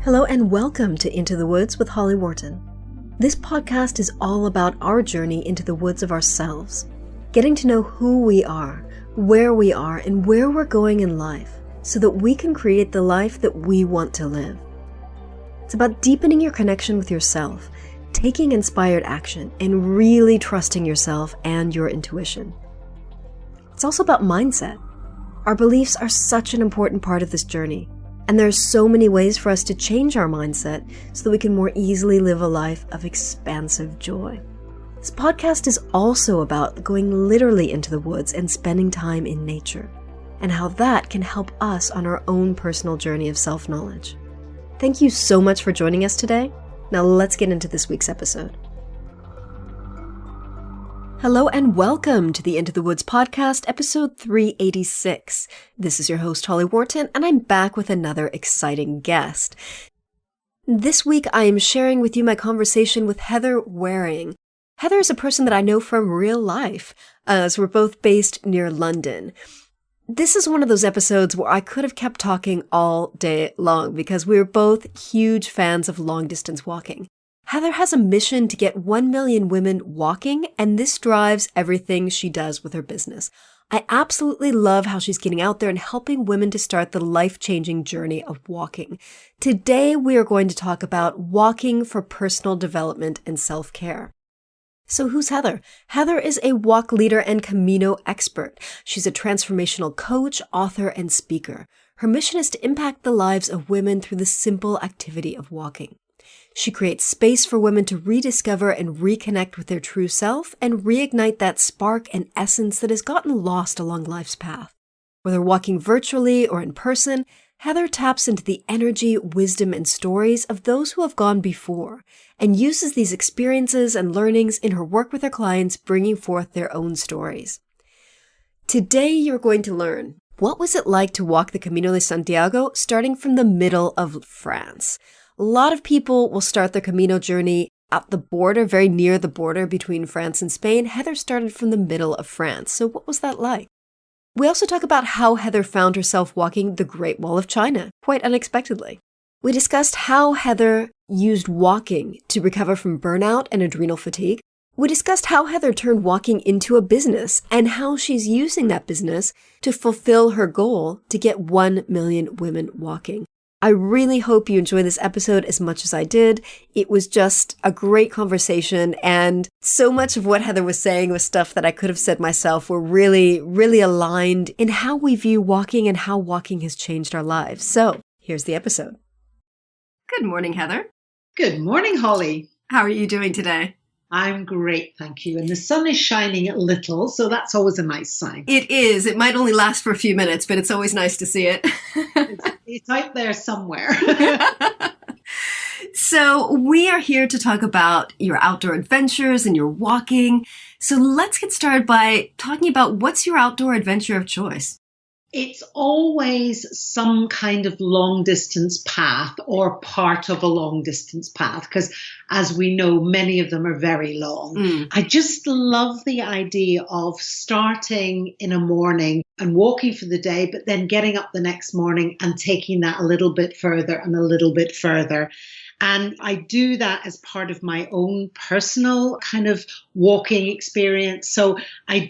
Hello and welcome to Into the Woods with Holly Wharton. This podcast is all about our journey into the woods of ourselves, getting to know who we are, where we are, and where we're going in life so that we can create the life that we want to live. It's about deepening your connection with yourself, taking inspired action, and really trusting yourself and your intuition. It's also about mindset. Our beliefs are such an important part of this journey, and there are so many ways for us to change our mindset so that we can more easily live a life of expansive joy. This podcast is also about going literally into the woods and spending time in nature, and how that can help us on our own personal journey of self-knowledge. Thank you so much for joining us today. Now let's get into this week's episode. Hello and welcome to the Into the Woods podcast, episode 386. This is your host, Holly Wharton, and I'm back with another exciting guest. This week, I am sharing with you my conversation with Heather Waring. Heather is a person that I know from real life, as we're both based near London. This is one of those episodes where I could have kept talking all day long because we're both huge fans of long-distance walking. Heather has a mission to get 1 million women walking, and this drives everything she does with her business. I absolutely love how she's getting out there and helping women to start the life-changing journey of walking. Today, we are going to talk about walking for personal development and self-care. So who's Heather? Heather is a walk leader and camino expert. She's a transformational coach, author, and speaker. Her mission is to impact the lives of women through the simple activity of walking. She creates space for women to rediscover and reconnect with their true self and reignite that spark and essence that has gotten lost along life's path. Whether walking virtually or in person, Heather taps into the energy, wisdom, and stories of those who have gone before and uses these experiences and learnings in her work with her clients, bringing forth their own stories. Today, you're going to learn, what was it like to walk the Camino de Santiago starting from the middle of France? A lot of people will start their Camino journey at the border, very near the border between France and Spain. Heather started from the middle of France. So what was that like? We also talk about how Heather found herself walking the Great Wall of China, quite unexpectedly. We discussed how Heather used walking to recover from burnout and adrenal fatigue. We discussed how Heather turned walking into a business and how she's using that business to fulfill her goal to get 1 million women walking. I really hope you enjoy this episode as much as I did. It was just a great conversation, and so much of what Heather was saying was stuff that I could have said myself. We're really, really aligned in how we view walking and how walking has changed our lives. So here's the episode. Good morning, Heather. Good morning, Holly. How are you doing today? I'm great, thank you. And the sun is shining a little, so that's always a nice sign. It is. It might only last for a few minutes, but it's always nice to see it. It's out there somewhere. So we are here to talk about your outdoor adventures and your walking. So let's get started by talking about what's your outdoor adventure of choice? It's always some kind of long distance path or part of a long distance path, because as we know, many of them are very long. I just love the idea of starting in a morning and walking for the day, but then getting up the next morning and taking that a little bit further and a little bit further. And I do that as part of my own personal kind of walking experience. So I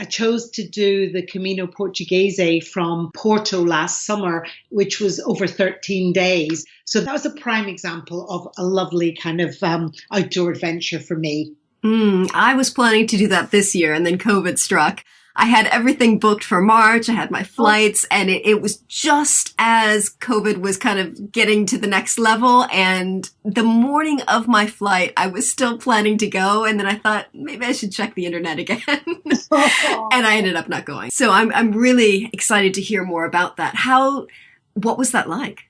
chose to do the Camino Portuguese from Porto last summer, which was over 13 days. So that was a prime example of a lovely kind of outdoor adventure for me. I was planning to do that this year, and then COVID struck. I had everything booked for March. I had my flights, and it was just as COVID was kind of getting to the next level. And the morning of my flight, I was still planning to go. And then I thought maybe I should check the internet again. And I ended up not going. So I'm really excited to hear more about that. What was that like?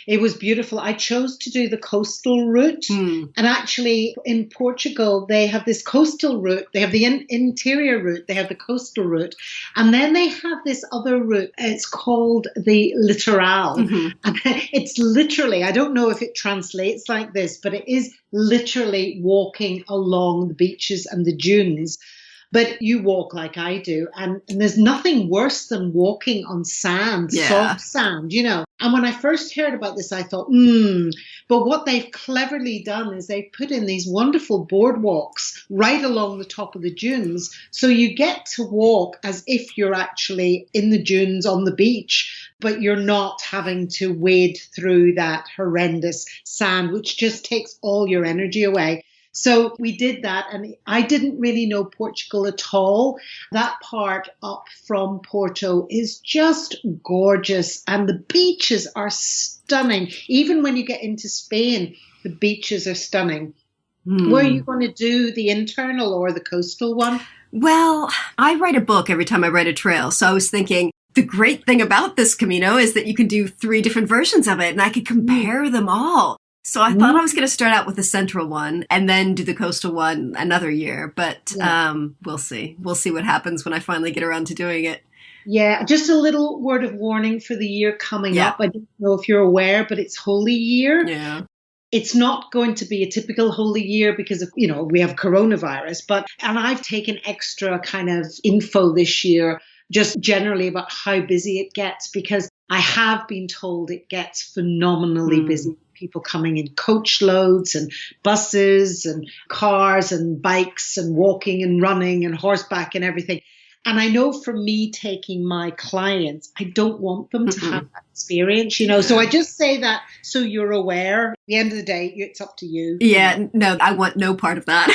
It was beautiful. I chose to do the coastal route. And actually in Portugal, they have this coastal route. They have the interior route. They have the coastal route. And then they have this other route. It's called the litoral. And it's literally, I don't know if it translates like this, but it is literally walking along the beaches and the dunes. But you walk like I do, and there's nothing worse than walking on sand, soft sand, And when I first heard about this, I thought, But what they've cleverly done is they've put in these wonderful boardwalks right along the top of the dunes. So you get to walk as if you're actually in the dunes on the beach, but you're not having to wade through that horrendous sand, which just takes all your energy away. So we did that, and I didn't really know Portugal at all. That part up from Porto is just gorgeous, and the beaches are stunning. Even when you get into Spain, the beaches are stunning. Were you going to do the internal or the coastal one? Well, I write a book every time I write a trail, so I was thinking, the great thing about this Camino is that you can do 3 different versions of it, and I could compare them all. So I thought I was going to start out with the central one and then do the coastal one another year. But we'll see. We'll see what happens when I finally get around to doing it. Yeah, just a little word of warning for the year coming up. I don't know if you're aware, but it's Holy Year. Yeah. It's not going to be a typical Holy Year because of, we have coronavirus. And I've taken extra kind of info this year, just generally about how busy it gets, because I have been told it gets phenomenally busy. People coming in coach loads and buses and cars and bikes and walking and running and horseback and everything. And I know for me taking my clients, I don't want them to have that experience, So I just say that so you're aware. At the end of the day, it's up to you. Yeah, no, I want no part of that.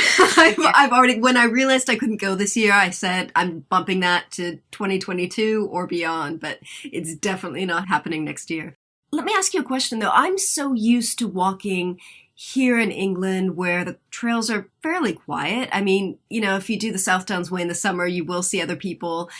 I've already, when I realized I couldn't go this year, I said I'm bumping that to 2022 or beyond, but it's definitely not happening next year. Let me ask you a question, though. I'm so used to walking here in England where the trails are fairly quiet. I mean, if you do the South Downs Way in the summer, you will see other people.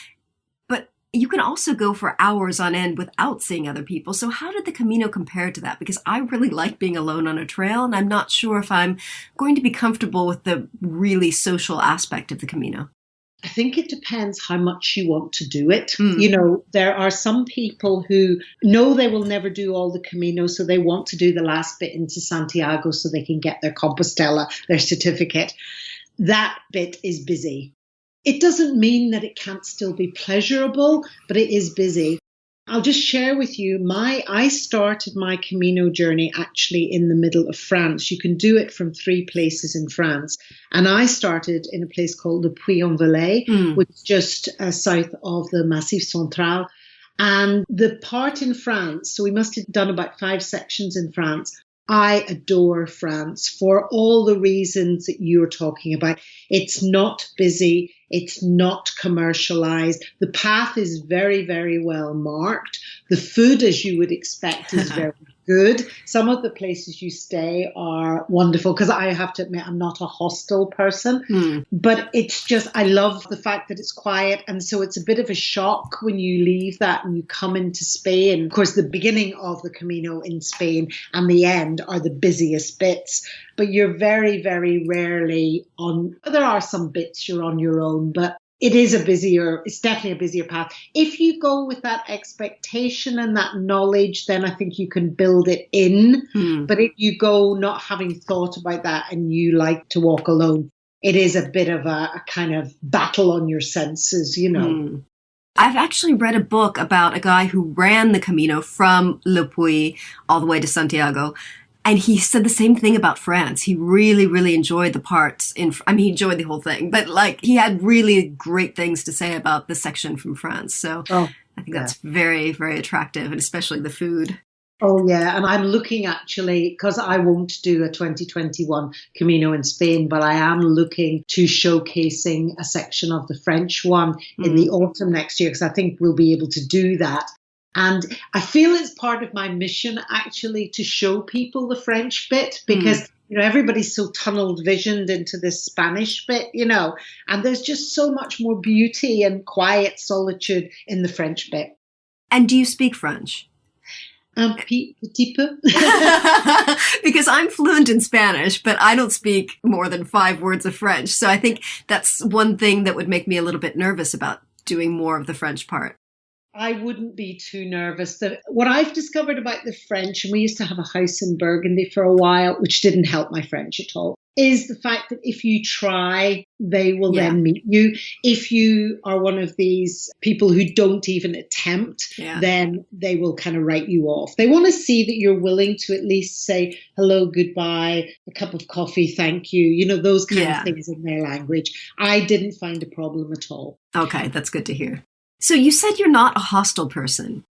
But you can also go for hours on end without seeing other people. So how did the Camino compare to that? Because I really like being alone on a trail, and I'm not sure if I'm going to be comfortable with the really social aspect of the Camino. I think it depends how much you want to do it. There are some people who know they will never do all the Camino, so they want to do the last bit into Santiago so they can get their Compostela, their certificate. That bit is busy. It doesn't mean that it can't still be pleasurable, but it is busy. I'll just share with you, I started my Camino journey actually in the middle of France. You can do it from 3 places in France. And I started in a place called Le Puy-en-Velay, which is just south of the Massif Central. And the part in France, so we must have done about 5 sections in France. I adore France for all the reasons that you're talking about. It's not busy. It's not commercialized. The path is very, very well marked. The food, as you would expect, is very good. Some of the places you stay are wonderful, because I have to admit I'm not a hostel person, but it's just, I love the fact that it's quiet. And so it's a bit of a shock when you leave that and you come into Spain. Of course, the beginning of the Camino in Spain and the end are the busiest bits, but you're very, very rarely on, there are some bits you're on your own, but it's definitely a busier path. If you go with that expectation and that knowledge, then I think you can build it in. But if you go not having thought about that and you like to walk alone, it is a bit of a kind of battle on your senses, I've actually read a book about a guy who ran the Camino from Le Puy all the way to Santiago. And he said the same thing about France. He really, really enjoyed the parts he enjoyed the whole thing, but he had really great things to say about the section from France. So I think that's very, very attractive, and especially the food. Oh, yeah. And I'm looking actually, because I won't do a 2021 Camino in Spain, but I am looking to showcasing a section of the French one in the autumn next year, because I think we'll be able to do that. And I feel it's part of my mission, actually, to show people the French bit, because, everybody's so tunnel visioned into this Spanish bit, and there's just so much more beauty and quiet solitude in the French bit. And do you speak French? Un petit peu. Because I'm fluent in Spanish, but I don't speak more than 5 words of French. So I think that's one thing that would make me a little bit nervous about doing more of the French part. I wouldn't be too nervous. What I've discovered about the French, and we used to have a house in Burgundy for a while, which didn't help my French at all. is the fact that if you try, they will then meet you. If you are one of these people who don't even attempt, then they will kind of write you off. They want to see that you're willing to at least say hello, goodbye, a cup of coffee, thank you, you know, those kind of things in their language. I didn't find a problem at all. Okay, that's good to hear. So you said you're not a hostel person,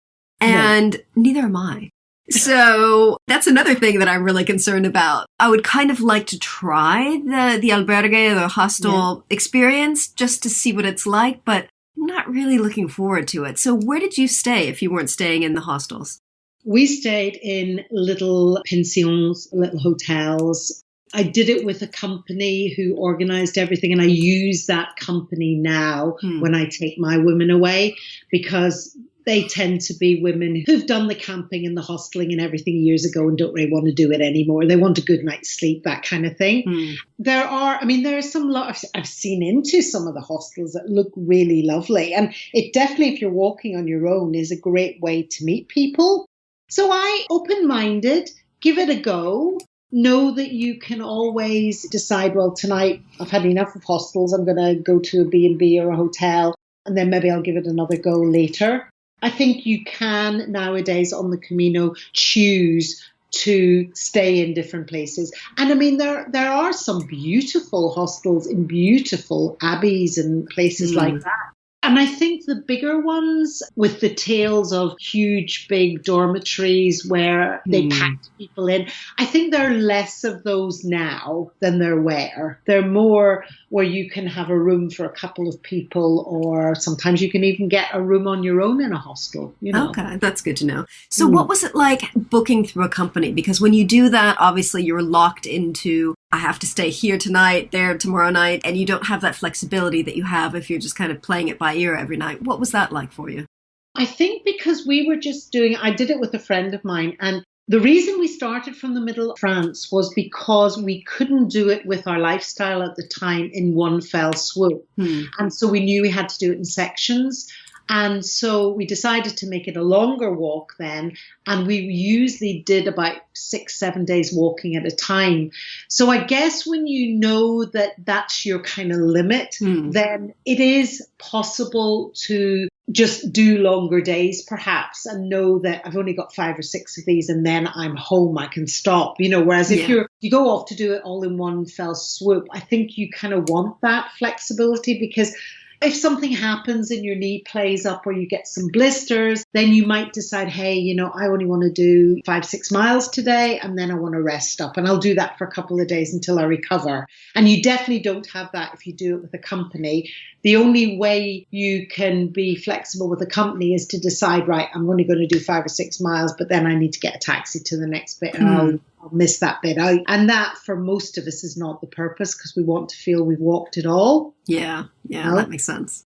and neither am I. So that's another thing that I'm really concerned about. I would kind of like to try the albergue, the hostel experience, just to see what it's like, but I'm not really looking forward to it. So where did you stay if you weren't staying in the hostels? We stayed in little pensions, little hotels. I did it with a company who organized everything, and I use that company now when I take my women away, because they tend to be women who've done the camping and the hosteling and everything years ago and don't really want to do it anymore. They want a good night's sleep, that kind of thing. There are some I've seen into some of the hostels that look really lovely. And it definitely, if you're walking on your own, is a great way to meet people. So I, open-minded, give it a go. Know that you can always decide, well, tonight I've had enough of hostels. I'm going to go to a B&B or a hotel, and then maybe I'll give it another go later. I think you can nowadays on the Camino choose to stay in different places. And I mean, there are some beautiful hostels in beautiful abbeys and places like that. And I think the bigger ones with the tales of huge, big dormitories where they packed people in, I think there are less of those now than there were. They're more where you can have a room for a couple of people, or sometimes you can even get a room on your own in a hostel. You know? Okay, that's good to know. So what was it like booking through a company? Because when you do that, obviously you're locked into, I have to stay here tonight, there tomorrow night, and you don't have that flexibility that you have if you're just kind of playing it by ear every night. What was that like for you? I think because we were just I did it with a friend of mine, and the reason we started from the middle of France was because we couldn't do it with our lifestyle at the time in one fell swoop. And so we knew we had to do it in sections. And so we decided to make it a longer walk then. And we usually did about 6-7 days walking at a time. So I guess when you know that that's your kind of limit, then it is possible to just do longer days perhaps, and know that I've only got 5 or 6 of these and then I'm home, I can stop, you know, whereas if you go off to do it all in one fell swoop, I think you kind of want that flexibility, because if something happens and your knee plays up or you get some blisters, then you might decide, hey, you know, I only want to do 5-6 miles today and then I want to rest up, and I'll do that for a couple of days until I recover. And you definitely don't have that if you do it with a company. The only way you can be flexible with a company is to decide, right, I'm only going to do 5 or 6 miles, but then I need to get a taxi to the next bit and I'll miss that bit out. And that, for most of us, is not the purpose, because we want to feel we've walked it all. Yeah, that makes sense.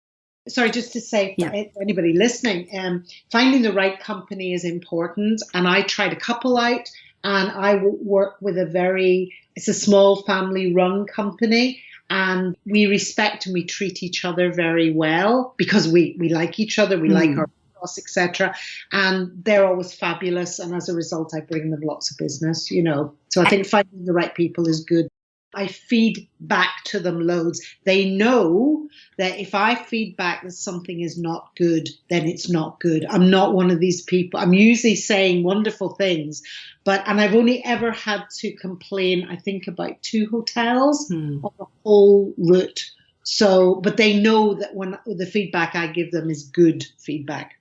Sorry, just to say for anybody listening, finding the right company is important. And I tried a couple out, and I work with it's a small family run company. And we respect and we treat each other very well, because we like each other, we like our boss, etc. And they're always fabulous. And as a result, I bring them lots of business, you know. So I think finding the right people is good. I feed back to them loads. They know that if I feed back that something is not good, then it's not good. I'm not one of these people. I'm usually saying wonderful things, and I've only ever had to complain, I think, about 2 hotels on the whole route. So, but they know that when the feedback I give them is good feedback.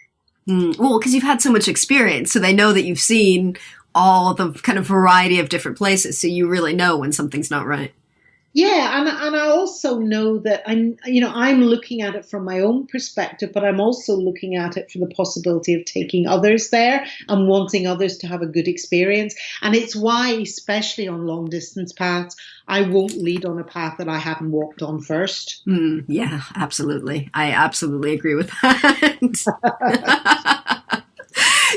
Well, because you've had so much experience, so they know that you've seen all the kind of variety of different places, so you really know when something's not right. Yeah, and I also know that I'm looking at it from my own perspective, but I'm also looking at it for the possibility of taking others there and wanting others to have a good experience. And it's why, especially on long distance paths, I won't lead on a path that I haven't walked on first. Yeah, absolutely. I absolutely agree with that.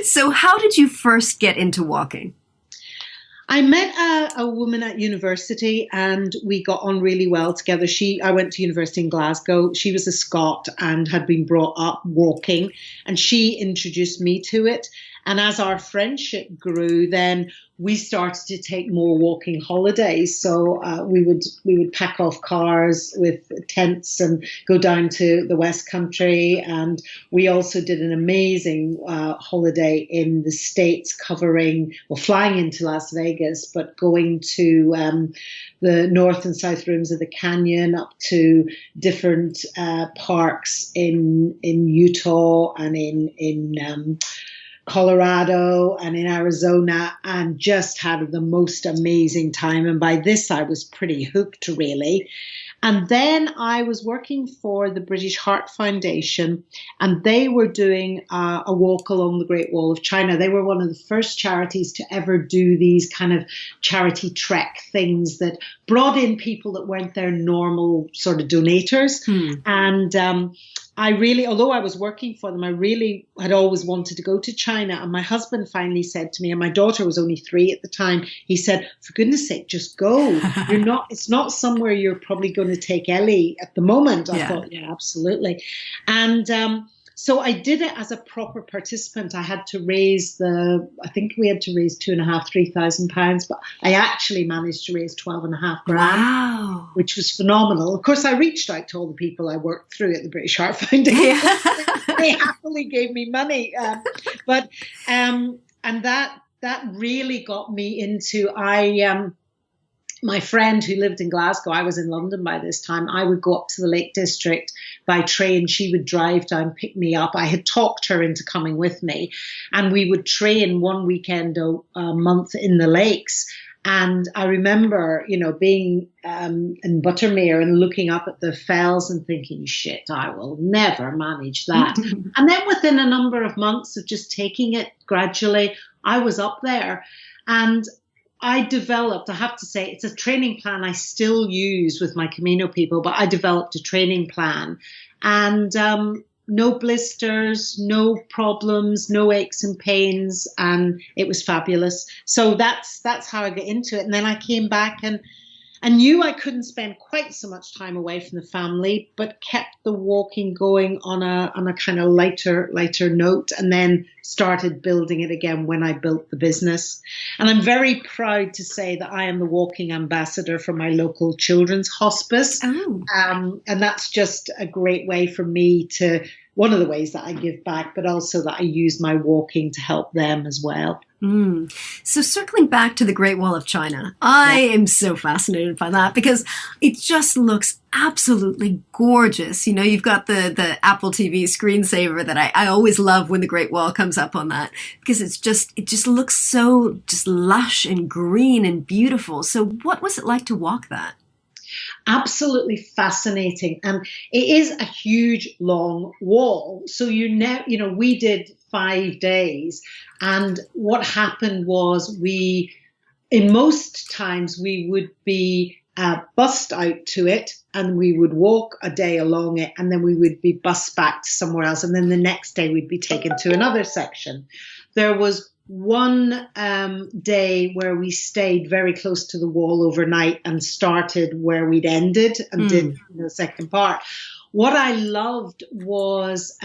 So how did you first get into walking? I met a woman at university, and we got on really well together. I went to university in Glasgow. She was a Scot and had been brought up walking, and she introduced me to it. And as our friendship grew, then we started to take more walking holidays. So we would pack off cars with tents and go down to the West Country. And we also did an amazing holiday in the States, flying into Las Vegas, but going to the north and south rims of the canyon, up to different parks in Utah and in Colorado and in Arizona, and just had the most amazing time. And by this, I was pretty hooked, really. And then I was working for the British Heart Foundation, and they were doing a walk along the Great Wall of China. They were one of the first charities to ever do these kind of charity trek things that brought in people that weren't their normal sort of donators. And I really, although I was working for them, I really had always wanted to go to China. And my husband finally said to me, and my daughter was only 3 at the time, he said, for goodness sake, just go. It's not somewhere you're probably going to take Ellie at the moment. I thought, yeah, absolutely. And so I did it as a proper participant. I had to I think we had to raise £2,500-3,000, but I actually managed to raise 12.5 grand, wow, which was phenomenal. Of course, I reached out to all the people I worked through at the British Heart Foundation. They happily gave me money, and that really got me into my friend who lived in Glasgow, I was in London by this time, I would go up to the Lake District by train. She would drive down, pick me up. I had talked her into coming with me, and we would train one weekend a month in the lakes. And I remember, being in Buttermere and looking up at the fells and thinking, shit, I will never manage that. And then within a number of months of just taking it gradually, I was up there. And I developed, I have to say, it's a training plan I still use with my Camino people, but I developed a training plan, and no blisters, no problems, no aches and pains, and it was fabulous. So that's how I got into it. And then I came back and I knew I couldn't spend quite so much time away from the family, but kept the walking going on a kind of lighter note, and then started building it again when I built the business. And I'm very proud to say that I am the walking ambassador for my local children's hospice. Oh. And that's just a great way for me to, one of the ways that I give back, but also that I use my walking to help them as well. So circling back to the Great Wall of China, I am so fascinated by that because it just looks absolutely gorgeous. You've got the Apple TV screensaver that I always love when the Great Wall comes up on that, because it just looks so just lush and green and beautiful. So what was it like to walk that? Absolutely fascinating. And it is a huge, long wall. So, we did 5 days. And what happened was in most times we would be bussed out to it, and we would walk a day along it, and then we would be bussed back to somewhere else. And then the next day we'd be taken to another section. There was one day where we stayed very close to the wall overnight and started where we'd ended and did the second part. What I loved was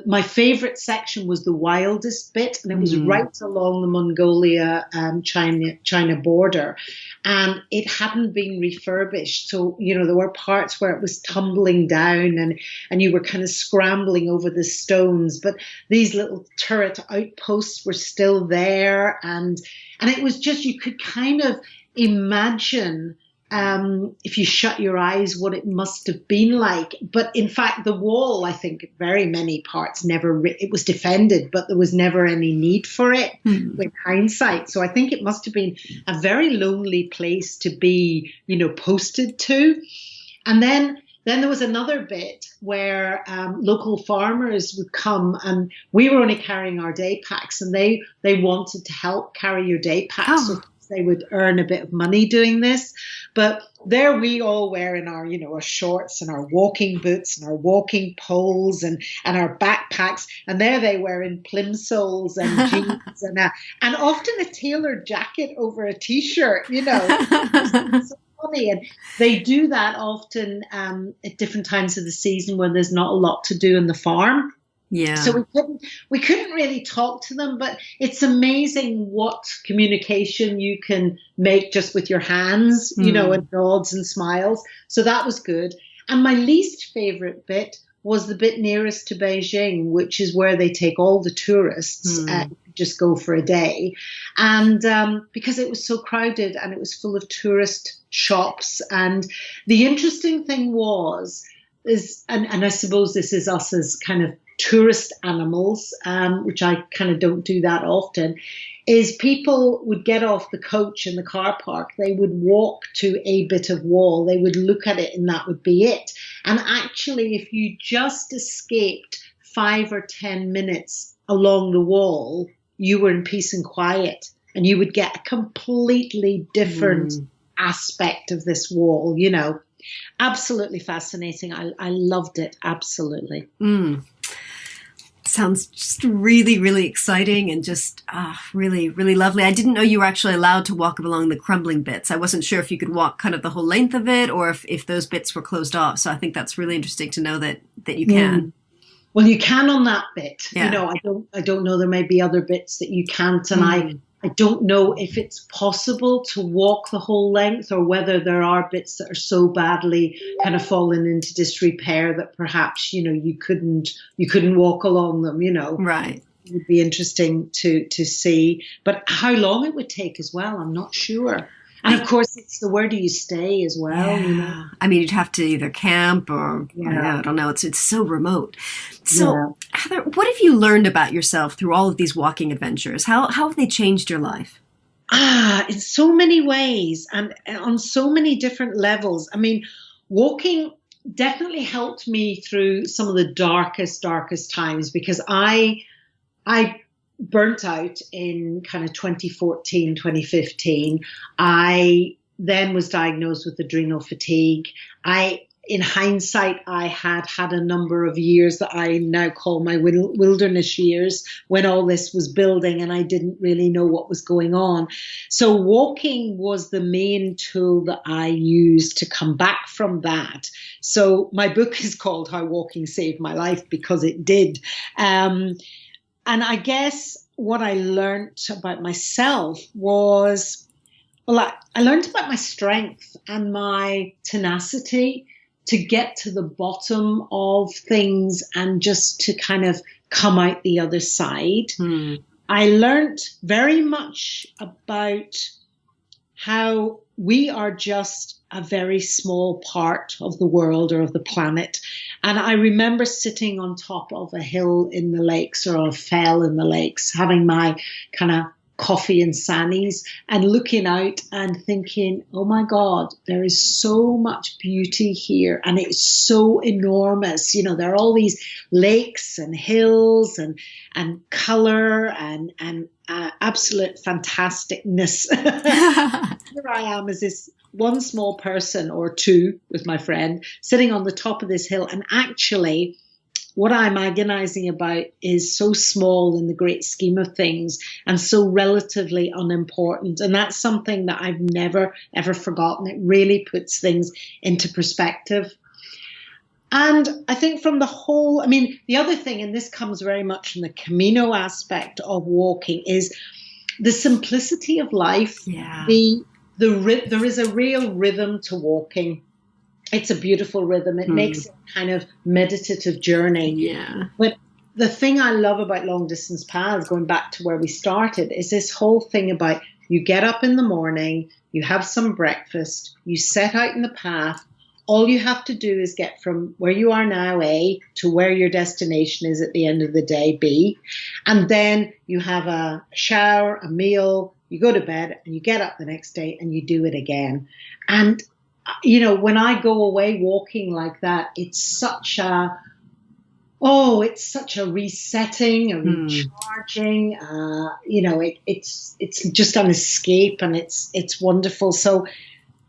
my favorite section was the wildest bit, and it was right along the Mongolia China border, and it hadn't been refurbished. So, there were parts where it was tumbling down and you were kind of scrambling over the stones, but these little turret outposts were still there. And it was just, you could kind of imagine if you shut your eyes, what it must have been like. But in fact, the wall, I think, very many parts it was defended, but there was never any need for it with hindsight. So I think it must have been a very lonely place to be, posted to. And then there was another bit where local farmers would come, and we were only carrying our day packs, and they wanted to help carry your day packs. So they would earn a bit of money doing this. But there we all were in our, our shorts and our walking boots and our walking poles and our backpacks. And there they were in plimsolls and jeans and often a tailored jacket over a T-shirt, It's so funny. And they do that often at different times of the season when there's not a lot to do in the farm. Yeah. So we couldn't really talk to them, but it's amazing what communication you can make just with your hands, you know, and nods and smiles. So that was good. And my least favorite bit was the bit nearest to Beijing, which is where they take all the tourists, just go for a day. And because it was so crowded and it was full of tourist shops. And the interesting thing and I suppose this is us as kind of tourist animals, which I kind of don't do that often, is people would get off the coach in the car park. They would walk to a bit of wall. They would look at it and that would be it. And actually, if you just escaped 5 or 10 minutes along the wall, you were in peace and quiet, and you would get a completely different aspect of this wall, you know. Absolutely fascinating. I loved it. Absolutely. Sounds just really, really exciting and just really, really lovely. I didn't know you were actually allowed to walk along the crumbling bits. I wasn't sure if you could walk kind of the whole length of it or if those bits were closed off. So I think that's really interesting to know that you can. Well, you can on that bit. Yeah. You know, I don't know. There may be other bits that you can't, and I don't know if it's possible to walk the whole length or whether there are bits that are so badly kind of fallen into disrepair that perhaps, you know, you couldn't walk along them, you know. Right. It would be interesting to see. But how long it would take as well, I'm not sure. And of course, it's where do you stay as well? Yeah. You know? I mean, you'd have to either camp or, I don't know, it's so remote. So, Heather, what have you learned about yourself through all of these walking adventures? How have they changed your life? In so many ways and on so many different levels. I mean, walking definitely helped me through some of the darkest times, because I burnt out in kind of 2014, 2015. I then was diagnosed with adrenal fatigue. In hindsight, I had a number of years that I now call my wilderness years, when all this was building and I didn't really know what was going on. So walking was the main tool that I used to come back from that. So my book is called How Walking Saved My Life, because it did. And I guess what I learned about myself was, I learned about my strength and my tenacity to get to the bottom of things and just to kind of come out the other side. I learned very much about how we are just a very small part of the world or of the planet. And I remember sitting on top of a hill in the lakes, or a fell in the lakes, having my kind of coffee and sannies and looking out and thinking, oh my God, there is so much beauty here and it's so enormous. You know, there are all these lakes and hills and color and absolute fantasticness. Here I am as this one small person, or two with my friend, sitting on the top of this hill, and actually what I'm agonizing about is so small in the great scheme of things and so relatively unimportant. And that's something that I've never, ever forgotten. It really puts things into perspective. And I think from the whole, I mean, the other thing, and this comes very much from the Camino aspect of walking, is the simplicity of life. Yeah. There is a real rhythm to walking. It's a beautiful rhythm. It makes it kind of meditative journey. Yeah. But the thing I love about long distance paths, going back to where we started, is this whole thing about you get up in the morning, you have some breakfast, you set out in the path. All you have to do is get from where you are now, A, to where your destination is at the end of the day, B. And then you have a shower, a meal, you go to bed, and you get up the next day and you do it again. And you know, when I go away walking like that, it's such a resetting, a recharging. You know, it's just an escape, and it's wonderful. So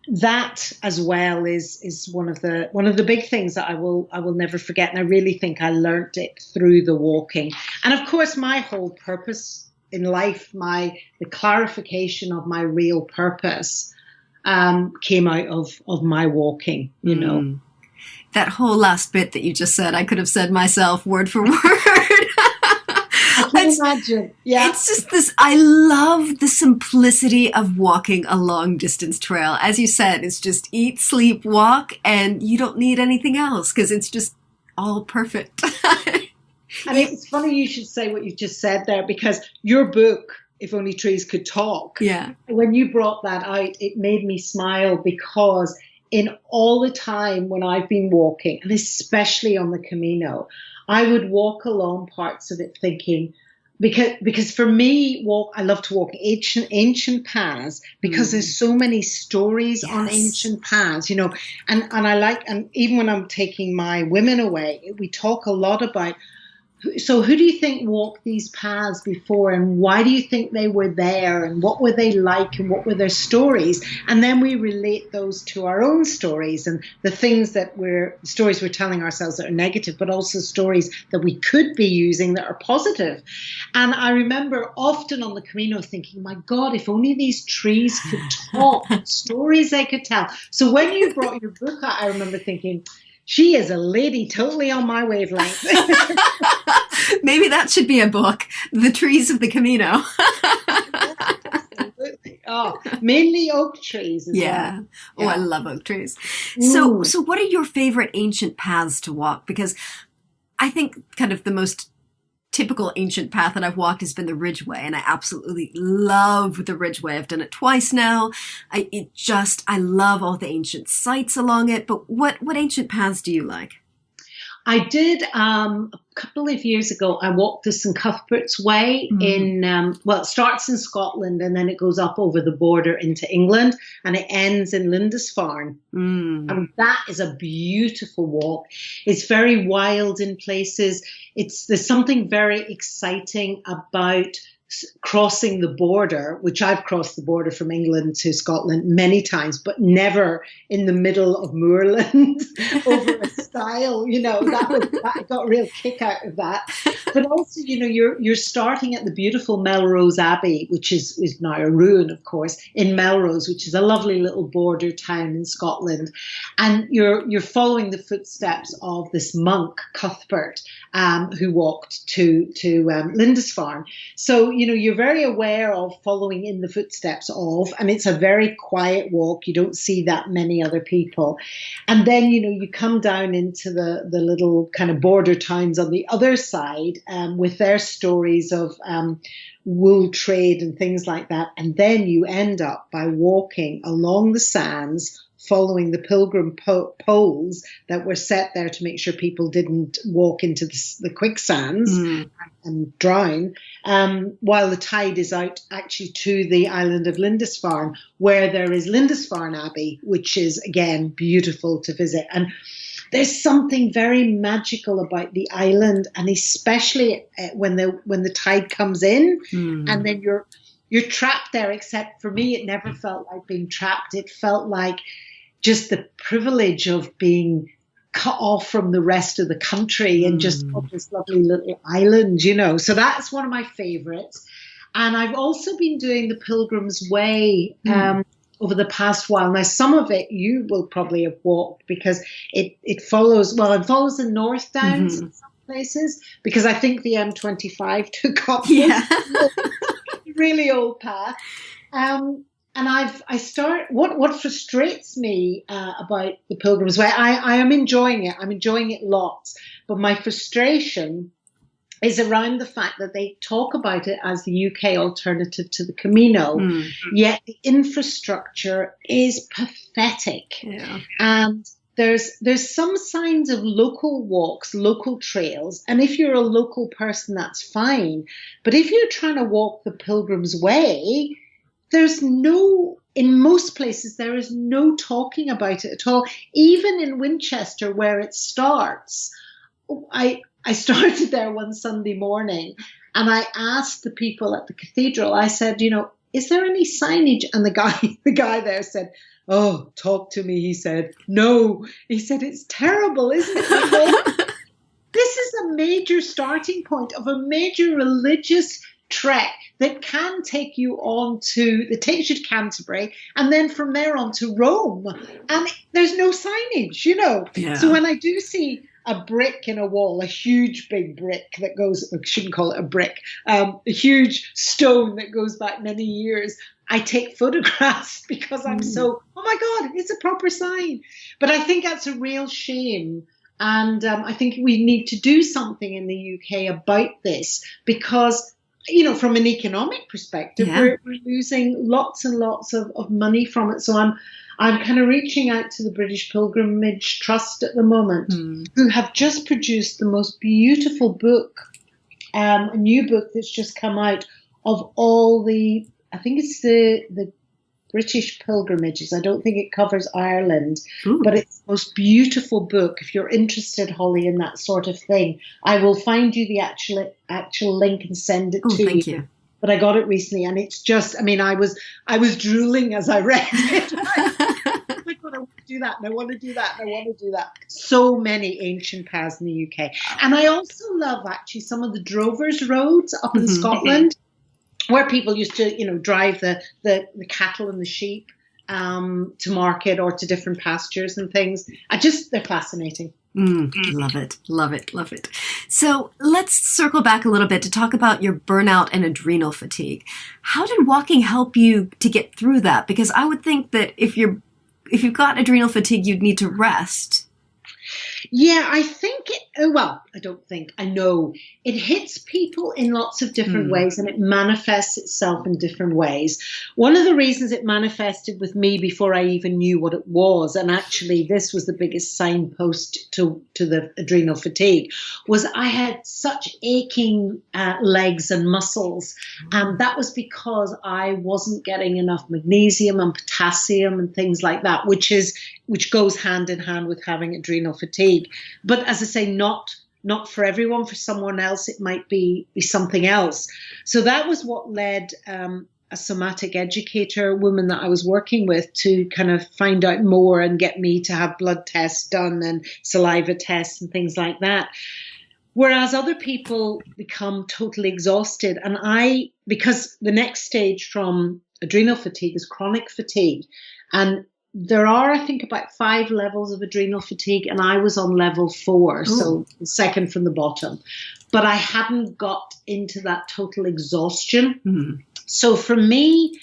that as well is one of the big things that I will never forget, and I really think I learned it through the walking. And of course, my whole purpose in life, the clarification of my real purpose, came out of my walking, you know. That whole last bit that you just said, I could have said myself word for word. imagine. Yeah. It's just this, I love the simplicity of walking a long distance trail. As you said, it's just eat, sleep, walk, and you don't need anything else because it's just all perfect. And it's funny you should say what you just said there, because your book, If Only Trees Could Talk, when you brought that out, it made me smile, because in all the time when I've been walking, and especially on the Camino, I would walk along parts of it thinking, because for me, I love to walk ancient paths, because there's so many stories on ancient paths, you know, and I like, and even when I'm taking my women away, we talk a lot about, so who do you think walked these paths before, and why do you think they were there, and what were they like, and what were their stories? And then we relate those to our own stories, and the things that stories we're telling ourselves that are negative, but also stories that we could be using that are positive. And I remember often on the Camino thinking, my God, if only these trees could talk, what stories they could tell. So when you brought your book out, I remember thinking, she is a lady totally on my wavelength. Maybe that should be a book, The Trees of the Camino. Absolutely. Oh, mainly oak trees as well. Oh, I love oak trees. So what are your favorite ancient paths to walk? Because I think kind of the most typical ancient path that I've walked has been the Ridgeway, and I absolutely love the Ridgeway. I've done it twice now. I love all the ancient sites along it. But what ancient paths do you like? I did a couple of years ago. I walked the St Cuthbert's Way in it starts in Scotland and then it goes up over the border into England and it ends in Lindisfarne. And that is a beautiful walk. It's very wild in places. There's something very exciting about crossing the border, which I've crossed the border from England to Scotland many times, but never in the middle of moorland over a stile. You know, I got a real kick out of that. But also, you know, you're starting at the beautiful Melrose Abbey, which is now a ruin, of course, in Melrose, which is a lovely little border town in Scotland, and you're following the footsteps of this monk Cuthbert, who walked to Lindisfarne. So, you know, you're very aware of following in the footsteps of, and it's a very quiet walk. You don't see that many other people. And then, you know, you come down into the little kind of border towns on the other side with their stories of wool trade and things like that. And then you end up by walking along the sands, following the pilgrim poles that were set there to make sure people didn't walk into the quicksands and drown, while the tide is out actually to the island of Lindisfarne, where there is Lindisfarne Abbey, which is, again, beautiful to visit. And there's something very magical about the island, and especially when the tide comes in and then you're trapped there, except for me, it never felt like being trapped. It felt like just the privilege of being cut off from the rest of the country and just on this lovely little island, you know. So that's one of my favorites. And I've also been doing the Pilgrim's Way over the past while. Now, some of it you will probably have walked because it follows the North Downs in some places, because I think the M25 took up this really old path. And what frustrates me about the Pilgrim's Way, I am enjoying it. I'm enjoying it lots. But my frustration is around the fact that they talk about it as the UK alternative to the Camino, yet the infrastructure is pathetic. Yeah. And there's some signs of local walks, local trails, and if you're a local person, that's fine. But if you're trying to walk the Pilgrim's Way, in most places, there is no talking about it at all. Even in Winchester, where it starts, I started there one Sunday morning and I asked the people at the cathedral, I said, you know, is there any signage? And the guy there said, oh, talk to me, he said. No, he said, it's terrible, isn't it? This is a major starting point of a major religious trek that can take you takes you to Canterbury and then from there on to Rome. And there's no signage, you know. Yeah. So when I do see a brick in a wall, a huge big brick that goes, I shouldn't call it a brick, a huge stone that goes back many years, I take photographs because I'm so, oh my God, it's a proper sign. But I think that's a real shame. And I think we need to do something in the UK about this because, you know, from an economic perspective, we're losing lots and lots of money from it. So I'm kind of reaching out to the British Pilgrimage Trust at the moment, who have just produced the most beautiful book, a new book that's just come out of all the, I think it's the British pilgrimages. I don't think it covers Ireland, but it's the most beautiful book. If you're interested, Holly, in that sort of thing, I will find you the actual link and send it to you. Thank you. But I got it recently, and it's just, I mean, I was drooling as I read it. Oh my God, I want to do that, and I want to do that, and I want to do that. So many ancient paths in the UK. And I also love, actually, some of the drovers' roads up in Scotland, where people used to, you know, drive the cattle and the sheep to market or to different pastures and things. They're fascinating. Love it, love it, love it. So let's circle back a little bit to talk about your burnout and adrenal fatigue. How did walking help you to get through that? Because I would think that if you've got adrenal fatigue, you'd need to rest. Yeah, I know it hits people in lots of different ways, and it manifests itself in different ways. One of the reasons it manifested with me before I even knew what it was, and actually this was the biggest signpost to the adrenal fatigue, was I had such aching legs and muscles, and that was because I wasn't getting enough magnesium and potassium and things like that, which goes hand in hand with having adrenal fatigue. But as I say, not for everyone. For someone else, it might be something else. So that was what led a somatic educator woman that I was working with to kind of find out more and get me to have blood tests done and saliva tests and things like that. Whereas other people become totally exhausted. And because the next stage from adrenal fatigue is chronic fatigue. And there are, I think, about 5 levels of adrenal fatigue, and I was on level 4, so second from the bottom. But I hadn't got into that total exhaustion. So for me,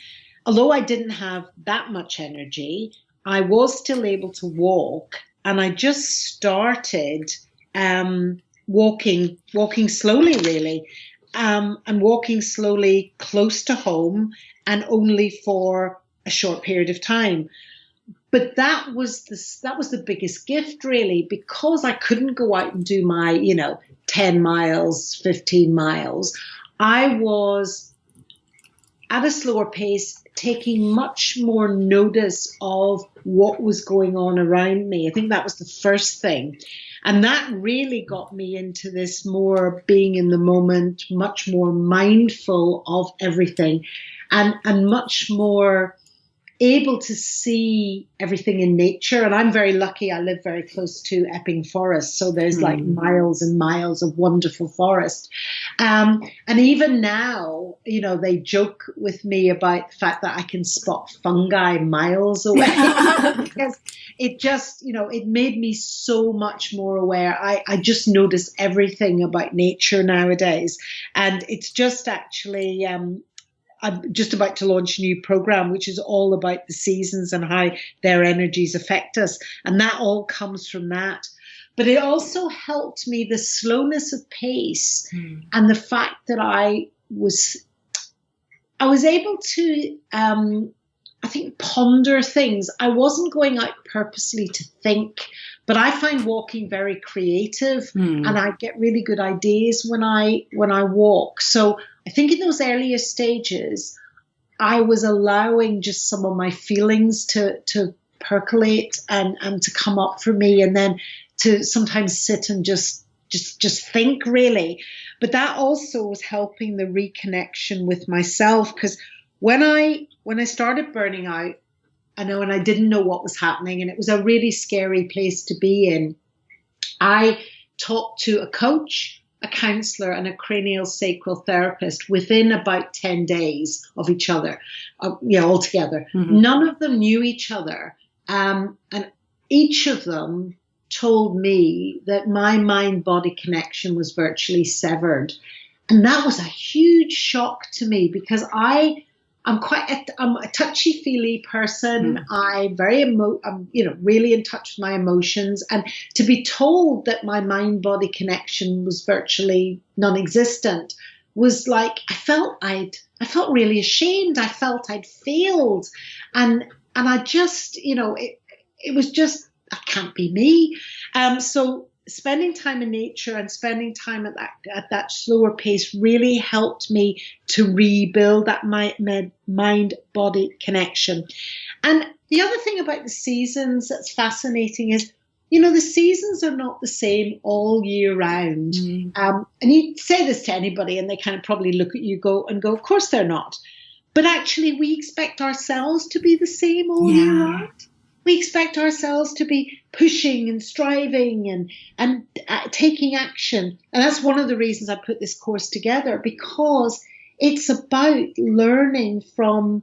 although I didn't have that much energy, I was still able to walk, and I just started walking slowly, really, and walking slowly close to home, and only for a short period of time. But that was the biggest gift, really, because I couldn't go out and do my, 10 miles, 15 miles. I was at a slower pace, taking much more notice of what was going on around me. I think that was the first thing. And that really got me into this more being in the moment, much more mindful of everything, and much more able to see everything in nature. And I'm very lucky. I live very close to Epping Forest. So there's like miles and miles of wonderful forest. And even now, they joke with me about the fact that I can spot fungi miles away because it just, it made me so much more aware. I just notice everything about nature nowadays. And it's just actually, I'm just about to launch a new program, which is all about the seasons and how their energies affect us. And that all comes from that. But it also helped me, the slowness of pace and the fact that I was able to, I think, ponder things. I wasn't going out purposely to think, but I find walking very creative and I get really good ideas when I walk. So I think in those earlier stages, I was allowing just some of my feelings to percolate and to come up for me, and then to sometimes sit and just think, really. But that also was helping the reconnection with myself, because when I started burning out, and I didn't know what was happening, and it was a really scary place to be in, I talked to a coach, a counsellor, and a cranial sacral therapist within about 10 days of each other, altogether. None of them knew each other. And each of them told me that my mind-body connection was virtually severed. And that was a huge shock to me, because I'm a touchy-feely person. I'm really in touch with my emotions. And to be told that my mind-body connection was virtually non-existent was like, I felt really ashamed. I felt I'd failed. And I just, it was just, that can't be me. So spending time in nature and spending time at that slower pace really helped me to rebuild that mind-body connection. And the other thing about the seasons that's fascinating is, the seasons are not the same all year round. And you say this to anybody and they kind of probably look at you and go, of course they're not. But actually we expect ourselves to be the same all year round. We expect ourselves to be pushing and striving and taking action. And that's one of the reasons I put this course together, because it's about learning from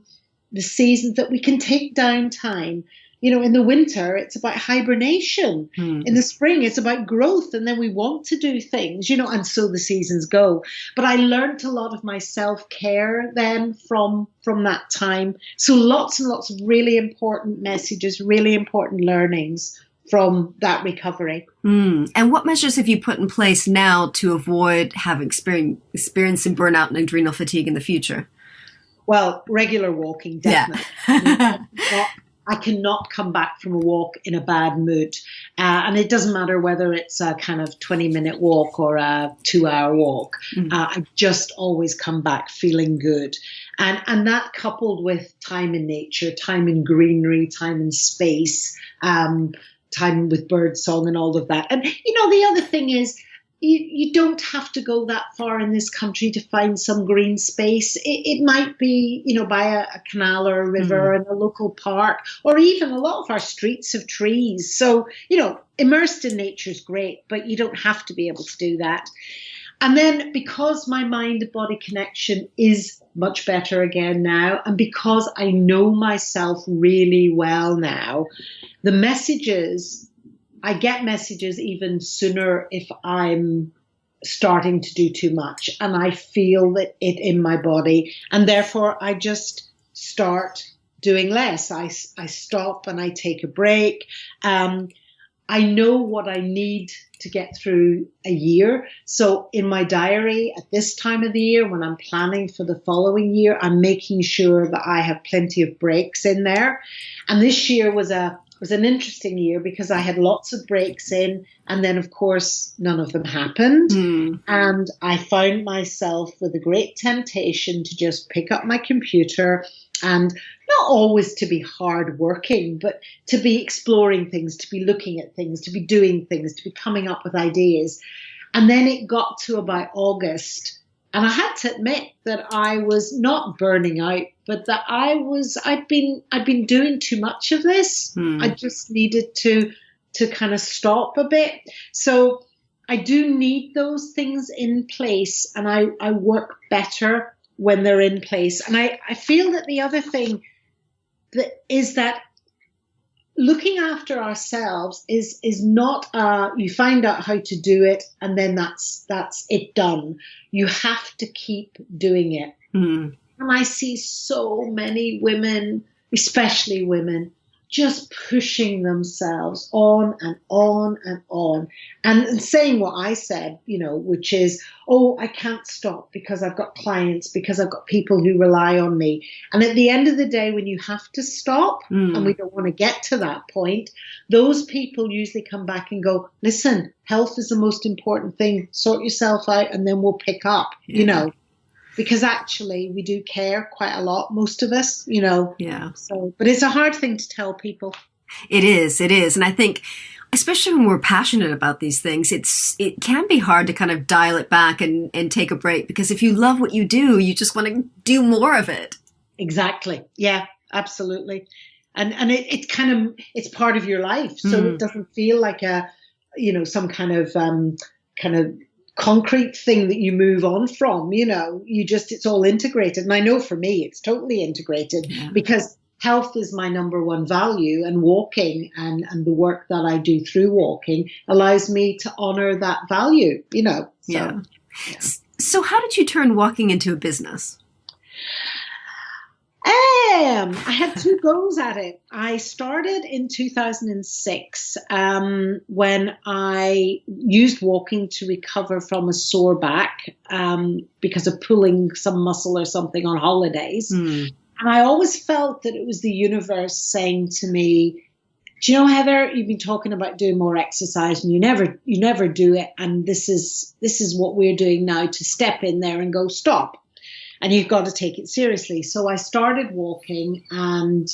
the seasons that we can take downtime. In the winter, it's about hibernation. In the spring, it's about growth. And then we want to do things, and so the seasons go. But I learned a lot of my self-care then from that time. So lots and lots of really important messages, really important learnings from that recovery. And what measures have you put in place now to avoid experiencing burnout and adrenal fatigue in the future? Well, regular walking, definitely. Yeah. I cannot come back from a walk in a bad mood. And it doesn't matter whether it's a kind of 20-minute walk or a 2-hour walk. I just always come back feeling good. And that coupled with time in nature, time in greenery, time in space, time with birdsong and all of that. And, the other thing is, you don't have to go that far in this country to find some green space. It might be, by a canal or a river in a local park, or even a lot of our streets have trees. So, immersed in nature is great, but you don't have to be able to do that. And then because my mind-body connection is much better again now, and because I know myself really well now, I get messages even sooner if I'm starting to do too much and I feel it in my body, and therefore I just start doing less. I stop and I take a break. I know what I need to get through a year. So in my diary at this time of the year, when I'm planning for the following year, I'm making sure that I have plenty of breaks in there. And this year was an interesting year because I had lots of breaks in, and then of course none of them happened. And I found myself with a great temptation to just pick up my computer, and not always to be hard working, but to be exploring things, to be looking at things, to be doing things, to be coming up with ideas. And then it got to about August, and I had to admit that I was not burning out, but that I'd been doing too much of this. I just needed to kind of stop a bit. So I do need those things in place, and I work better when they're in place. And I feel that the other thing is that looking after ourselves is not you find out how to do it and then that's it done. You have to keep doing it. And I see so many women, especially women, just pushing themselves on and on and on, and saying what I said, which is, oh, I can't stop because I've got clients, because I've got people who rely on me. And at the end of the day, when you have to stop, and we don't want to get to that point, those people usually come back and go, listen, health is the most important thing. Sort yourself out and then we'll pick up, because actually we do care quite a lot, most of us, Yeah. So, but it's a hard thing to tell people. It is. And I think, especially when we're passionate about these things, it can be hard to kind of dial it back and take a break, because if you love what you do, you just want to do more of it. Exactly. Yeah, absolutely. And it's part of your life. So it doesn't feel like some kind of concrete thing that you move on from, it's all integrated. And I know for me, it's totally integrated because health is my number one value, and walking and the work that I do through walking allows me to honor that value, you know. So, yeah. So how did you turn walking into a business? I had two goes at it. I started in 2006 when I used walking to recover from a sore back because of pulling some muscle or something on holidays. And I always felt that it was the universe saying to me, do you know, Heather, you've been talking about doing more exercise and you never do it. And this is what we're doing now, to step in there and go, stop. And you've got to take it seriously. So I started walking and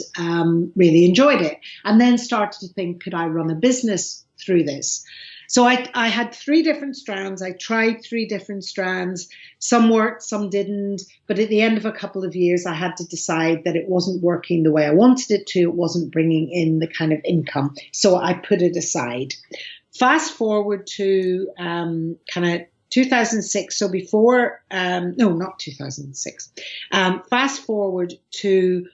really enjoyed it, and then started to think, could I run a business through this? So I had three different strands. I tried three different strands. Some worked, some didn't. But at the end of a couple of years, I had to decide that it wasn't working the way I wanted it to. It wasn't bringing in the kind of income. So I put it aside. Fast forward to kind of 2006. So before, no, not 2006. Fast forward to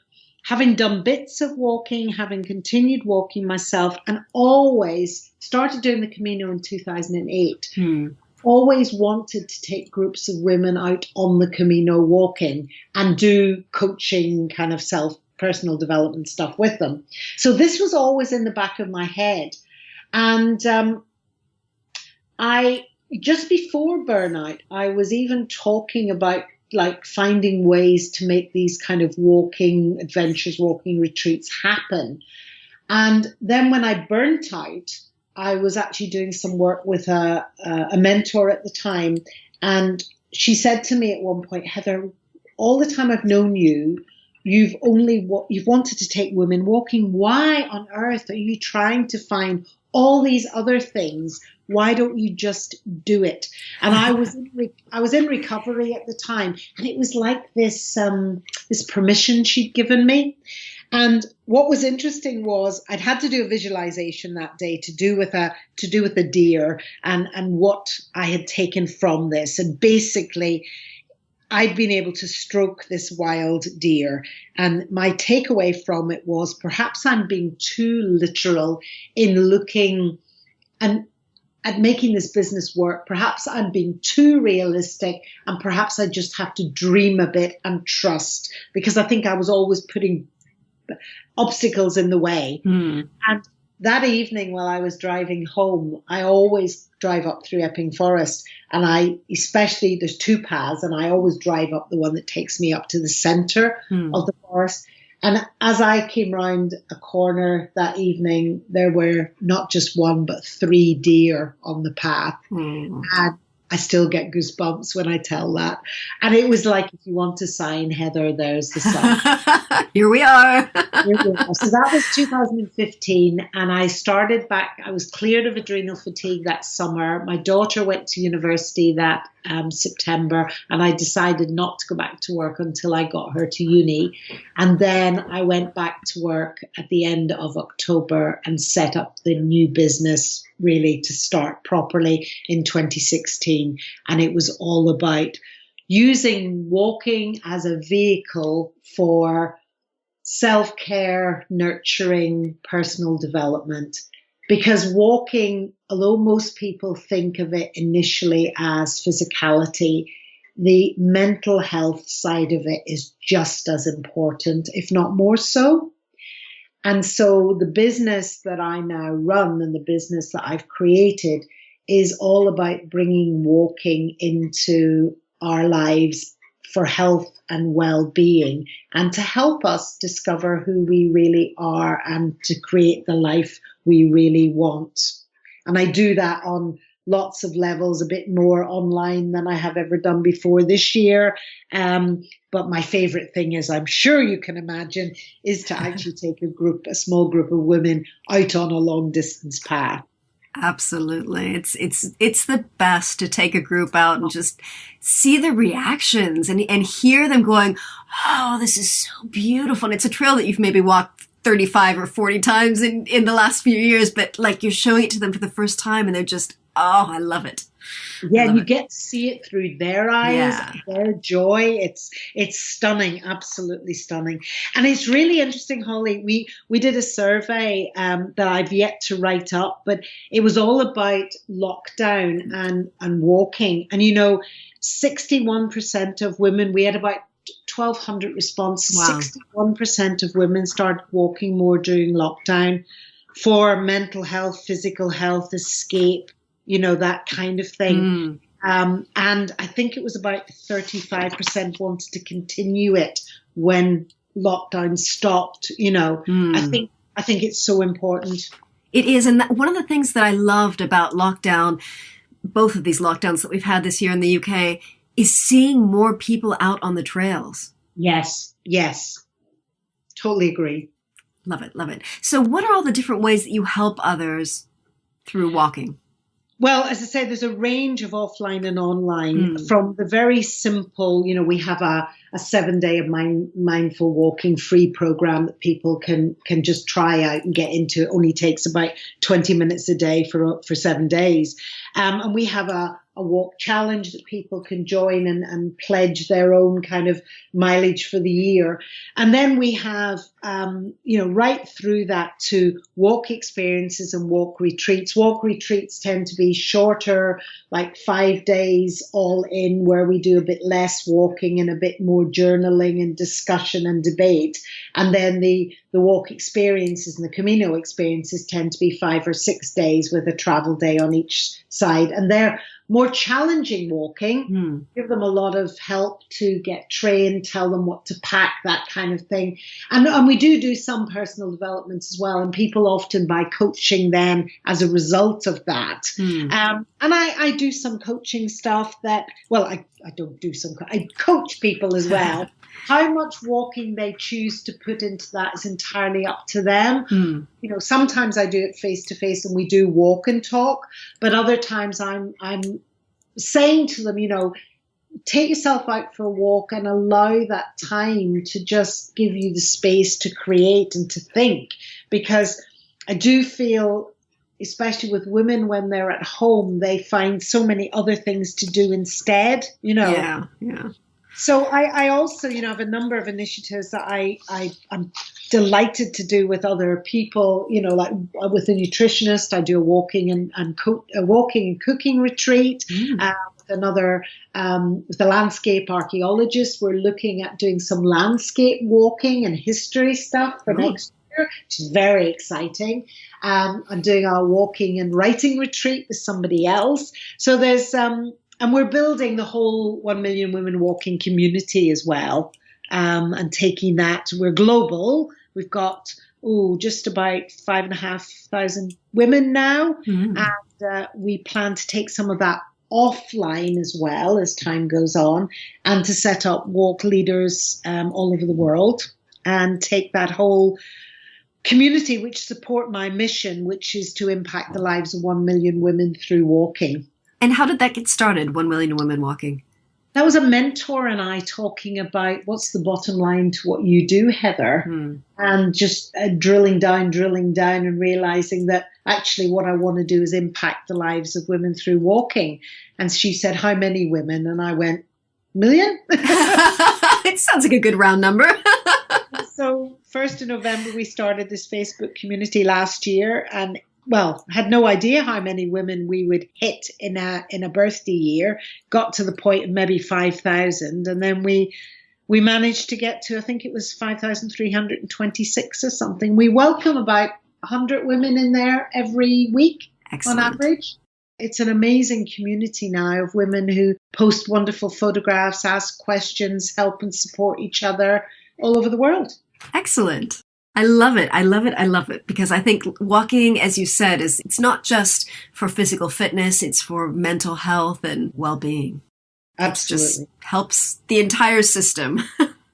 having done bits of walking, having continued walking myself, and always started doing the Camino in 2008. Always wanted to take groups of women out on the Camino walking and do coaching, kind of personal development stuff with them. So this was always in the back of my head. And just before burnout, I was even talking about like finding ways to make these kind of walking adventures, walking retreats happen. And then when I burnt out, I was actually doing some work with a mentor at the time. And she said to me at one point, Heather, all the time I've known you, you've wanted to take women walking. Why on earth are you trying to find all these other things? Why don't you just do it? And I was in recovery at the time, and it was like this permission she'd given me. And what was interesting was I'd had to do a visualization that day to do with a deer and what I had taken from this. And basically, I'd been able to stroke this wild deer. And my takeaway from it was perhaps I'm being too literal in looking at making this business work. Perhaps I'm being too realistic, and perhaps I just have to dream a bit and trust, because I think I was always putting obstacles in the way. And that evening while I was driving home, I always drive up through Epping Forest, and there's two paths, and I always drive up the one that takes me up to the centre of the forest. And as I came round a corner that evening, there were not just one, but 3 deer on the path. And I still get goosebumps when I tell that. And it was like, if you want a sign, Heather, there's the sign. Here we are. So that was 2015. And I started back. I was cleared of adrenal fatigue that summer. My daughter went to university that September. And I decided not to go back to work until I got her to uni. And then I went back to work at the end of October and set up the new business, really to start properly in 2016. And it was all about using walking as a vehicle for self-care, nurturing, personal development. Because walking, although most people think of it initially as physicality, the mental health side of it is just as important, if not more so. And so the business that I now run and the business that I've created is all about bringing walking into our lives for health and well-being, and to help us discover who we really are and to create the life we really want. And I do that on lots of levels, a bit more online than I have ever done before this year. But my favorite thing is, I'm sure you can imagine, is to actually take a small group of women out on a long distance path. Absolutely. It's the best to take a group out and just see the reactions and hear them going, oh, this is so beautiful. And it's a trail that you've maybe walked 35 or 40 times in the last few years, but like you're showing it to them for the first time and they're just, oh, I love it. Yeah, and you it. get to see it through their eyes, Yeah. their joy. It's stunning, absolutely stunning. And it's really interesting, Holly. We did a survey that I've yet to write up, but it was all about lockdown and walking. And 61% of women, we had about 1,200 responses. Wow. 61% of women started walking more during lockdown for mental health, physical health, escape, that kind of thing. And I think it was about 35% wanted to continue it when lockdown stopped. I think it's so important. It is. And one of the things that I loved about lockdown, both of these lockdowns that we've had this year in the UK, is seeing more people out on the trails. Yes. Totally agree. Love it. Love it. So what are all the different ways that you help others through walking? Well, as I say, there's a range of offline and online, from the very simple, we have a 7-day of mindful walking free program that people can just try out and get into. It only takes about 20 minutes a day for 7 days. And we have a walk challenge that people can join and pledge their own kind of mileage for the year. And then we have, right through that to walk experiences and walk retreats. Walk retreats tend to be shorter, like 5 days all in, where we do a bit less walking and a bit more journaling and discussion and debate. And then the walk experiences and the camino experiences tend to be 5 or 6 days with a travel day on each side. And they're more challenging walking, give them a lot of help to get trained, tell them what to pack, that kind of thing. And we do some personal development as well. And people often buy coaching then as a result of that. And I do some coaching stuff I don't do some, I coach people as well. How much walking they choose to put into that is entirely up to them. Sometimes I do it face to face and we do walk and talk, but other times I'm saying to them, take yourself out for a walk and allow that time to just give you the space to create and to think. Because I do feel, especially with women, when they're at home, they find so many other things to do instead, Yeah. So I also, have a number of initiatives that I'm delighted to do with other people, like with a nutritionist. I do a walking and cooking retreat. With another, with a landscape archaeologist, we're looking at doing some landscape walking and history stuff for next year, which is very exciting. I'm doing a walking and writing retreat with somebody else. So there's and we're building the whole 1 Million Women Walking community as well, and taking that. We're global. We've got just about 5,500 women now, and we plan to take some of that offline as well as time goes on, and to set up walk leaders all over the world and take that whole community which support my mission, which is to impact the lives of 1 million women through walking. And how did that get started, 1 Million Women Walking? That was a mentor and I talking about what's the bottom line to what you do, Heather, and just drilling down and realizing that actually what I want to do is impact the lives of women through walking. And she said, how many women? And I went, million? It sounds like a good round number. So 1st of November, we started this Facebook community last year, and had no idea how many women we would hit in a birthday year. Got to the point of maybe 5,000, and then we managed to get to, I think it was 5,326 or something. We welcome about 100 women in there every week. Excellent. On average. It's an amazing community now of women who post wonderful photographs, ask questions, help and support each other all over the world. Excellent. I love it. I love it. I love it. Because I think walking, as you said, it's not just for physical fitness, it's for mental health and well-being. Absolutely. It just helps the entire system.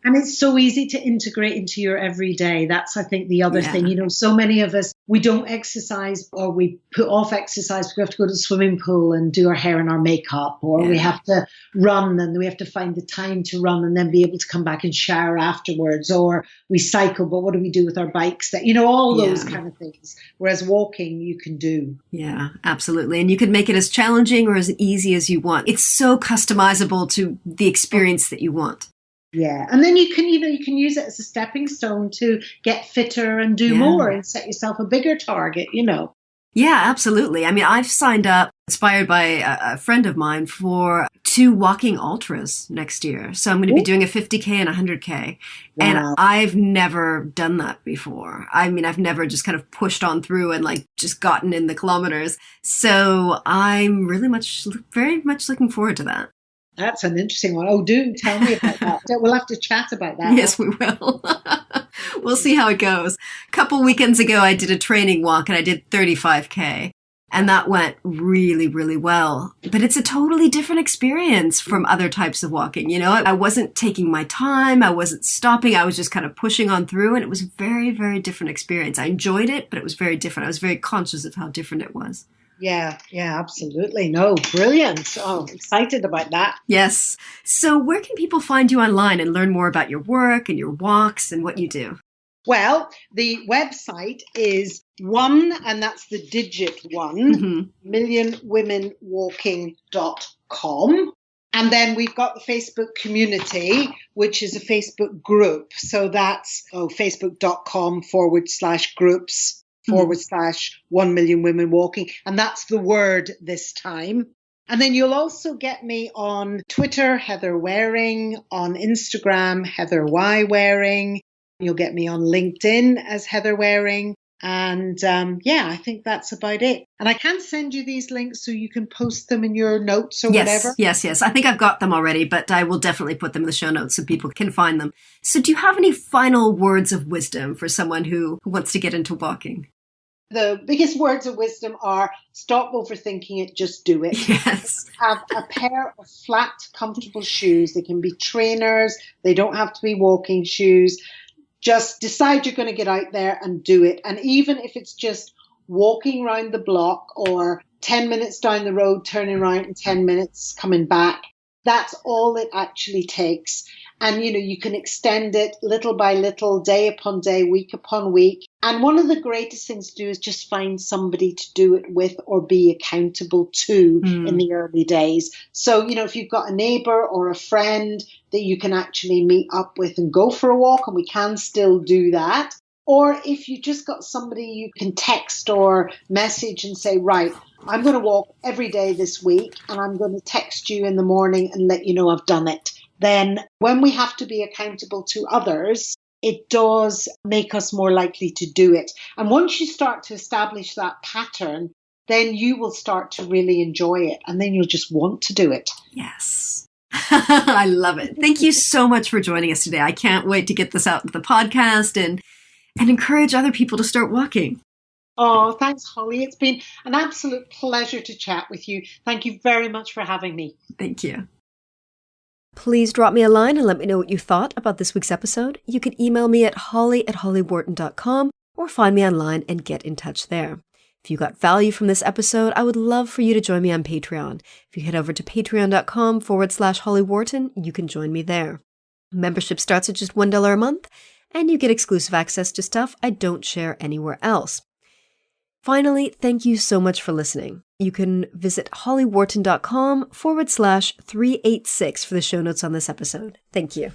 And it's so easy to integrate into your everyday. That's, I think, the other thing. You know, so many of us, we don't exercise, or we put off exercise because we have to go to the swimming pool and do our hair and our makeup, or we have to run and we have to find the time to run and then be able to come back and shower afterwards, or we cycle, but what do we do with our bikes? That, you know, all those kind of things. Whereas walking, you can do. Yeah, absolutely. And you can make it as challenging or as easy as you want. It's so customizable to the experience that you want. Yeah. And then you can use it as a stepping stone to get fitter and do more and set yourself a bigger target, you know. Yeah, absolutely. I mean, I've signed up, inspired by a friend of mine, for 2 walking ultras next year. So I'm going to be doing a 50K and a 100K. Wow. And I've never done that before. I mean, I've never just kind of pushed on through and like just gotten in the kilometers. So I'm very much looking forward to that. That's an interesting one. Oh, do tell me about that. We'll have to chat about that. Yes, we will. We'll see how it goes. A couple weekends ago, I did a training walk and I did 35K. And that went really, really well. But it's a totally different experience from other types of walking. You know, I wasn't taking my time. I wasn't stopping. I was just kind of pushing on through. And it was a very, very different experience. I enjoyed it, but it was very different. I was very conscious of how different it was. Yeah, absolutely. No, brilliant. Oh, excited about that. Yes. So where can people find you online and learn more about your work and your walks and what you do? Well, the website is 1, and that's the digit 1, millionwomenwalking.com. And then we've got the Facebook community, which is a Facebook group. So that's facebook.com/groups. /1 million women walking. And that's the word this time. And then you'll also get me on Twitter, Heather Waring, on Instagram, Heather Y. Waring. You'll get me on LinkedIn as Heather Waring. And I think that's about it. And I can send you these links so you can post them in your notes or whatever. Yes. I think I've got them already, but I will definitely put them in the show notes so people can find them. So do you have any final words of wisdom for someone who wants to get into walking? The biggest words of wisdom are stop overthinking it, just do it. Yes. Have a pair of flat, comfortable shoes. They can be trainers. They don't have to be walking shoes. Just decide you're going to get out there and do it. And even if it's just walking around the block or 10 minutes down the road, turning around in 10 minutes, coming back, that's all it actually takes. And, you know, you can extend it little by little, day upon day, week upon week. And one of the greatest things to do is just find somebody to do it with or be accountable to in the early days. So, you know, if you've got a neighbor or a friend that you can actually meet up with and go for a walk, and we can still do that. Or if you just got somebody you can text or message and say, right, I'm going to walk every day this week and I'm going to text you in the morning and let you know I've done it. Then when we have to be accountable to others, it does make us more likely to do it. And once you start to establish that pattern, then you will start to really enjoy it. And then you'll just want to do it. Yes. I love it. Thank you so much for joining us today. I can't wait to get this out with the podcast and encourage other people to start walking. Oh, thanks, Holly. It's been an absolute pleasure to chat with you. Thank you very much for having me. Thank you. Please drop me a line and let me know what you thought about this week's episode. You can email me at holly@hollywharton.com or find me online and get in touch there. If you got value from this episode, I would love for you to join me on Patreon. If you head over to patreon.com/hollywharton, you can join me there. Membership starts at just $1 a month, and you get exclusive access to stuff I don't share anywhere else. Finally, thank you so much for listening. You can visit hollywharton.com/386 for the show notes on this episode. Thank you.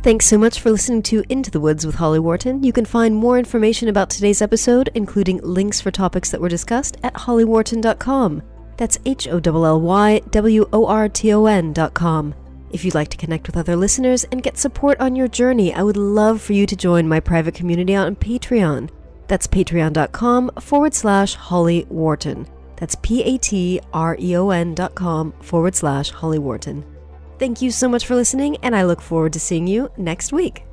Thanks so much for listening to Into the Woods with Holly Wharton. You can find more information about today's episode, including links for topics that were discussed, at hollywharton.com. That's HOLLYWORTON.com. If you'd like to connect with other listeners and get support on your journey, I would love for you to join my private community on Patreon. That's patreon.com/Holly Wharton. That's patreon.com/Holly Wharton. Thank you so much for listening, and I look forward to seeing you next week.